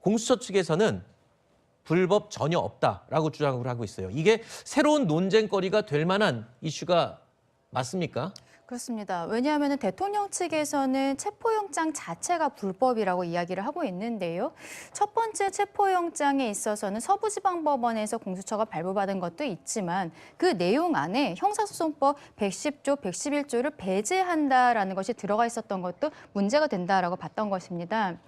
공수처 측에서는 불법 전혀 없다라고 주장을 하고 있어요. 이게 새로운 논쟁거리가 될 만한 이슈가 맞습니까? 그렇습니다. 왜냐하면 대통령 측에서는 체포영장 자체가 불법이라고 이야기를 하고 있는데요. 첫 번째 체포영장에 있어서는 서부지방법원에서 공수처가 발부받은 것도 있지만 그 내용 안에 형사소송법 110조, 111조를 배제한다라는 것이 들어가 있었던 것도 문제가 된다라고 봤던 것입니다.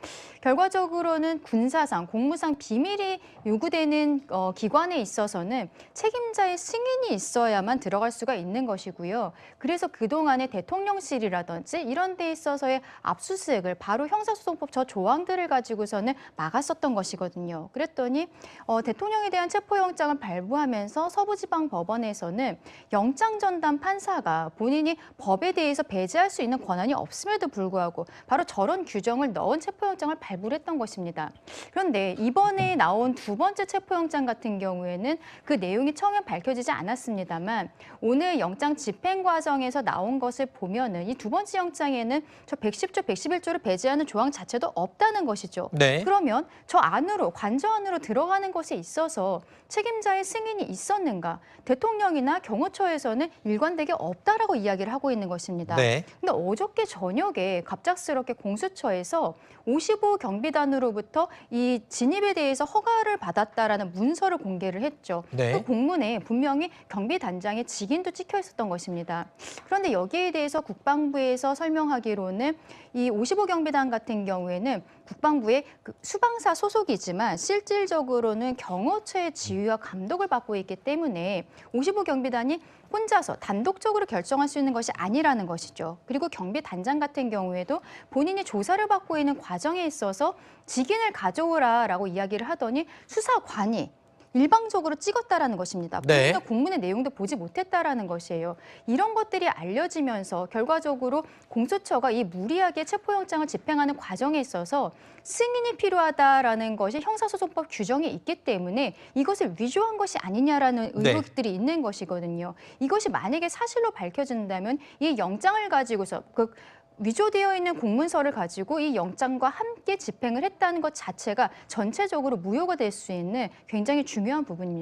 결과적으로는 군사상, 공무상 비밀이 요구되는 기관에 있어서는 책임자의 승인이 있어야만 들어갈 수가 있는 것이고요. 그래서 그동안에 대통령실이라든지 이런 데 있어서의 압수수색을 바로 형사소송법 저 조항들을 가지고서는 막았었던 것이거든요. 그랬더니 대통령에 대한 체포영장을 발부하면서 서부지방법원에서는 영장전담 판사가 본인이 법에 대해서 배제할 수 있는 권한이 없음에도 불구하고 바로 저런 규정을 넣은 체포영장을 발부를 했던 것입니다. 그런데 이번에 나온 두 번째 체포영장 같은 경우에는 그 내용이 처음에 밝혀지지 않았습니다만 오늘 영장 집행 과정에서 나온 것을 보면은 이 두 번째 영장에는 저 110조, 111조를 배제하는 조항 자체도 없다는 것이죠. 네. 그러면 저 안으로, 관저 안으로 들어가는 것에 있어서 책임자의 승인이 있었는가? 대통령이나 경호처에서는 일관되게 없다라고 이야기를 하고 있는 것입니다. 네. 근데 어저께 저녁에 갑작스럽게 공수처에서 55 경비단으로부터 이 진입에 대해서 허가를 받았다라는 문서를 공개를 했죠. 네. 그 공문에 분명히 경비단장의 직인도 찍혀 있었던 것입니다. 그런데 여기에 대해서 국방부에서 설명하기로는 이 55 경비단 같은 경우에는 국방부의 그 수방사 소속이지만 실질적으로는 경호처의 지휘와 감독을 받고 있기 때문에 55 경비단이 혼자서 단독적으로 결정할 수 있는 것이 아니라는 것이죠. 그리고 경비단장 같은 경우에도 본인이 조사를 받고 있는 과정에 있어서 직인을 가져오라라고 이야기를 하더니 수사관이 일방적으로 찍었다라는 것입니다. 네. 본인은 공문의 내용도 보지 못했다라는 것이에요. 이런 것들이 알려지면서 결과적으로 공수처가 이 무리하게 체포영장을 집행하는 과정에 있어서 승인이 필요하다라는 것이 형사소송법 규정에 있기 때문에 이것을 위조한 것이 아니냐라는 네. 의혹들이 있는 것이거든요. 이것이 만약에 사실로 밝혀진다면 이 영장을 가지고서 위조되어 있는 공문서를 가지고 이 영장과 함께 집행을 했다는 것 자체가 전체적으로 무효가 될 수 있는 굉장히 중요한 부분입니다.